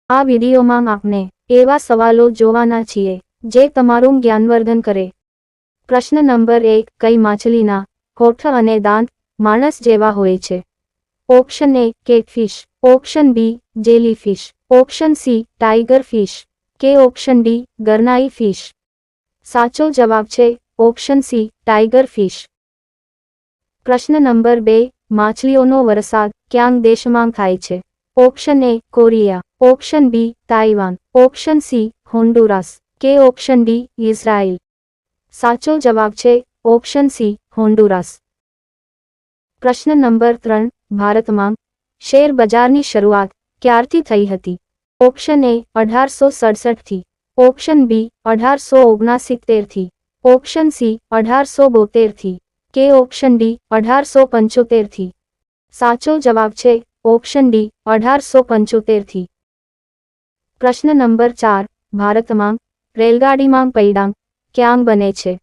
આ વિડીયોમાં આપણે એવા સવાલો જોવાના છીએ જે તમારું જ્ઞાનવર્ધન કરે. પ્રશ્ન નંબર 1. કઈ માછલીના હોઠ અને દાંત માણસ જેવા હોય છે? Option A catfish, option B jellyfish, option C tiger fish કે ઓપ્શન ડી ગરનાઈ ફિશ. સાચો જવાબ છે ઓપ્શન સી ટાઈગર ફિશ. પ્રશ્ન નંબર 2. માછલીઓનો વરસાદ ક્યાં દેશમાં થાય છે? Option A Korea, option B Taiwan, option C Honduras કે ઓપ્શન ડી ઇઝરાયલ. સાચો જવાબ છે ઓપ્શન સી હોન્ડુરાસ. પ્રશ્ન નંબર 3. ભારતમાં શેર બજારની શરૂઆત ક્યારથી થઈ હતી? ઓપ્શન એ 1867 થી, ઓપ્શન બી 1869 થી, ઓપ્શન સી 1872 થી કે ઓપ્શન ડી 1875 થી. સાચો જવાબ છે ઓપ્શન ડી 1875 થી. પ્રશ્ન નંબર 4. ભારતમાં રેલગાડીમાં પૈડાં ક્યાં બને છે?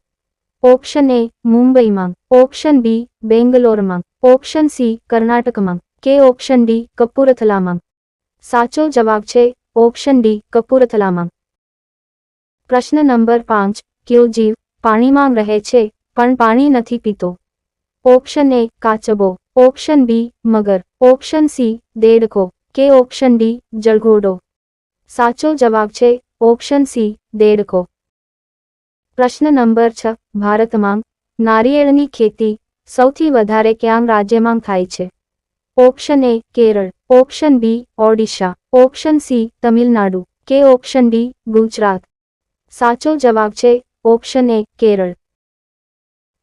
ઓપ્શન એ મુંબઈમાં, ઓપ્શન બી બેંગ્લોરમાં, ઓપ્શન સી કર્ણાટકમાં કે ઓપ્શન ડી કપૂરથલામાં. સાચો જવાબ છે ઓપ્શન ડી કપૂરથલામાં. પ્રશ્ન નંબર 5. કયો જીવ પાણીમાં રહે છે પણ પાણી નથી પીતો? ઓપ્શન એ કાચબો, ઓપ્શન બી મગર, ઓપ્શન સી દેડકો કે ઓપ્શન ડી જળઘોડો. સાચો જવાબ છે ઓપ્શન સી દેડકો. પ્રશ્ન નંબર 6. ભારતમાં નારિયેળની ખેતી સૌથી વધારે કયા રાજ્યમાં થાય છે? Option A Kerala, option B Odisha, option C Tamil Nadu કે ઓપ્શન ડી ગુજરાત. સાચો જવાબ છે ઓપ્શન એ કેરળ.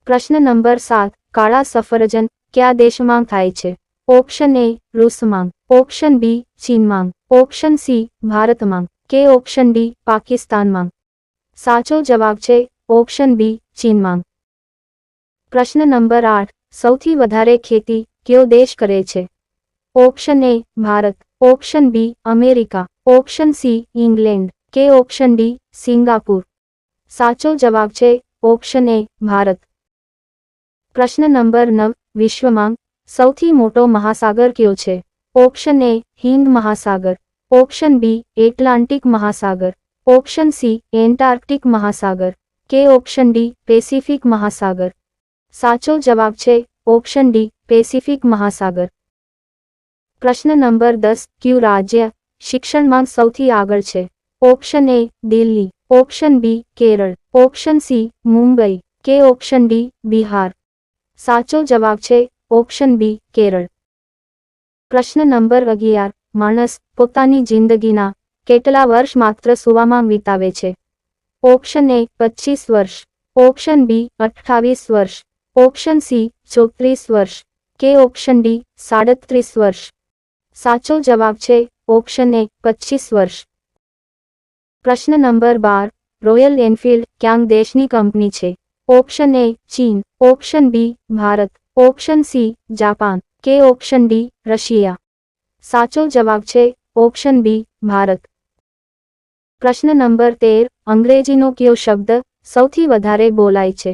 પ્રશ્ન નંબર 7. કાળા સફરજન કયા દેશમાં થાય છે? ઓપ્શન એ રૂસમાં, ઓપ્શન બી ચીનમાં, ઓપ્શન સી ભારતમાં કે ઓપ્શન ડી પાકિસ્તાનમાં. સાચો જવાબ છે ઓપ્શન બી ચીનમાં. પ્રશ્ન નંબર 8. સૌથી વધારે ખેતી કયો દેશ કરે છે? Option A Bharat, option B America, option C England કે ઓપ્શન ડી સિંગાપુર. સાચો જવાબ છે ઓપ્શન એ ભારત. પ્રશ્ન નંબર 9. વિશ્વમાં સૌથી મોટો મહાસાગર કયો છે? ઓપ્શન એ હિંદ મહાસાગર, ઓપ્શન બી એટલાન્ટિક મહાસાગર, ઓપ્શન સી એન્ટાર્કટિક મહાસાગર કે ઓપ્શન ડી પેસિફિક મહાસાગર. સાચો જવાબ છે ઓપ્શન ડી પેસિફિક મહાસાગર. પ્રશ્ન નંબર 10. કયું રાજ્ય શિક્ષણમાં સૌથી આગળ છે? Option A Delhi, option B Kerala, option C Mumbai કે ઓપ્શન ડી બિહાર. સાચો જવાબ છે ઓપ્શન બી કેરળ. પ્રશ્ન નંબર 11. માણસ પોતાની જિંદગીના કેટલા વર્ષ માત્ર સૂવામાં વિતાવે છે? ઓપ્શન એ 25 વર્ષ, ઓપ્શન બી 28 વર્ષ, ઓપ્શન સી 34 વર્ષ કે ઓપ્શન ડી 37 વર્ષ. સાચો જવાબ છે ઓપ્શન એ 25 વર્ષ. પ્રશ્ન નંબર 12. રોયલ એનફિલ્ડ ક્યાં દેશની કંપની છે? ઓપ્શન એ ચીન, option B Bharat, option C Japan કે ઓપ્શન ડી રશિયા. સાચો જવાબ છે ઓપ્શન બી ભારત. પ્રશ્ન નંબર 13. અંગ્રેજીનો કયો શબ્દ સૌથી વધારે બોલાય છે?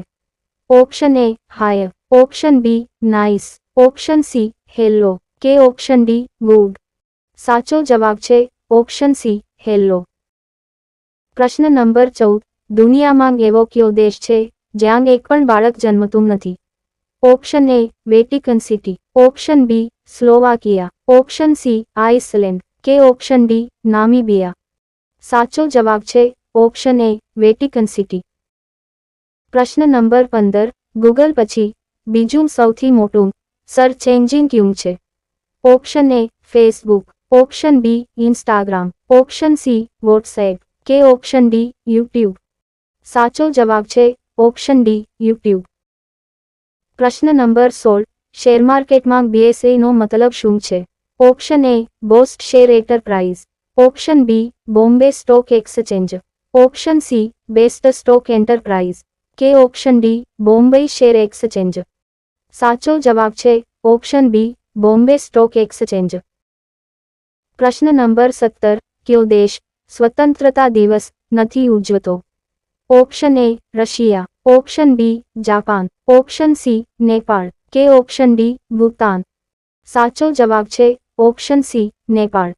Option A hi, option B nice, option C hello કે ઓપ્શન ડી ગુડ. સાચો જવાબ છે ઓપ્શન સી હેલો. પ્રશ્ન નંબર 14. દુનિયામાં એવો કયો દેશ છે જ્યાં એક પણ બાળક જન્મતું નથી? Option A Vatican city, option B Slovakia, option C Iceland કે ઓપ્શન ડી નામીબિયા. સાચો જવાબ છે ઓપ્શન એ વેટિકન સિટી. પ્રશ્ન નંબર 15. ગૂગલ પછી બીજું સૌથી મોટું સર્ચ એન્જિન કયું છે? Option A Facebook, option B Instagram, option C WhatsApp કે ઓપ્શન ડી યુટ્યુબ. સાચો જવાબ છે ઓપ્શન ડી યુટ્યુબ. પ્રશ્ન નંબર 16. શેર માર્કેટમાં BSE નો મતલબ શું છે? Option A boost share enterprise, option B Bombay stock exchange, option C best stock enterprise કે option D Bombay share exchange. સાચો જવાબ છે option B Bombay stock exchange. પ્રશ્ન નંબર 17. કયો દેશ સ્વતંત્રતા દિવસ નથી ઉજવતો? Option A Russia, option B Japan, option C Nepal કે ઓપ્શન ડી ભૂતાન. સાચો જવાબ છે ઓપ્શન સી નેપાળ.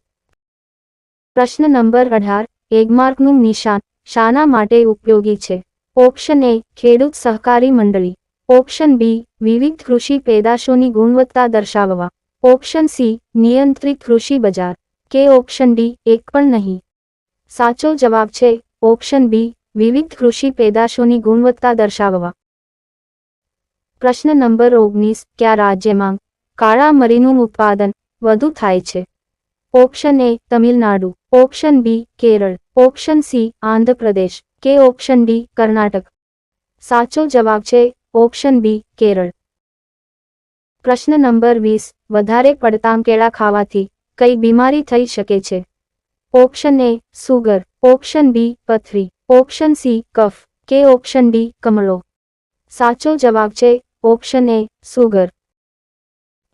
પ્રશ્ન નંબર 18 એગમાર્કનું નિશાન શાના માટે ઉપયોગી છે? ઓપ્શન એ ખેડૂત સહકારી મંડળી, ઓપ્શન બી વિવિધ કૃષિ પેદાશોની ગુણવત્તા દર્શાવવા, ઓપ્શન સી નિયંત્રિત કૃષિ બજાર કે ઓપ્શન ડી એક પણ નહીં. સાચો જવાબ છે ઓપ્શન બી વિવિધ કૃષિ પેદાશોની ગુણવત્તા દર્શાવવા. પ્રશ્ન નંબર 19 કયા રાજ્યમાં કાળા મરીનું ઉત્પાદન વધુ થાય છે? Option A Tamil Nadu, option B Kerala, option C Andhra Pradesh કે ઓપ્શન ડી કર્ણાટક. સાચો જવાબ છે ઓપ્શન બી કેરળ. પ્રશ્ન નંબર 20 વધારે પડતા કેળા ખાવાથી કઈ બીમારી થઈ શકે છે? Option A sugar, option B પથરી, ઓપ્શન સી કફ કે ઓપ્શન ડી કમળો. સાચો જવાબ છે ઓપ્શન એ સુગર.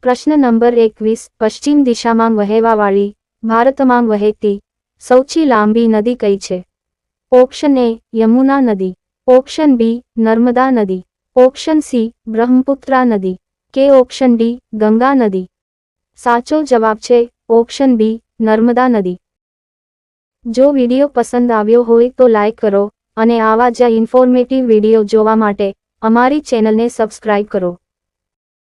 પ્રશ્ન નંબર 21 પશ્ચિમ દિશામાં વહેવાવાળી ભારતમાં વહેતી સૌથી લાંબી નદી કઈ છે? ઓપ્શન એ યમુના નદી, ઓપ્શન બી નર્મદા નદી, ઓપ્શન સી બ્રહ્મપુત્રા નદી કે ઓપ્શન ડી ગંગા નદી. સાચો જવાબ છે ઓપ્શન બી નર્મદા નદી. જો વિડિયો પસંદ આવ્યો હોય તો લાઈક કરો અને આવા જ ઇન્ફોર્મેટિવ વિડિયો જોવા માટે અમારી ચેનલને સબસ્ક્રાઇબ કરો.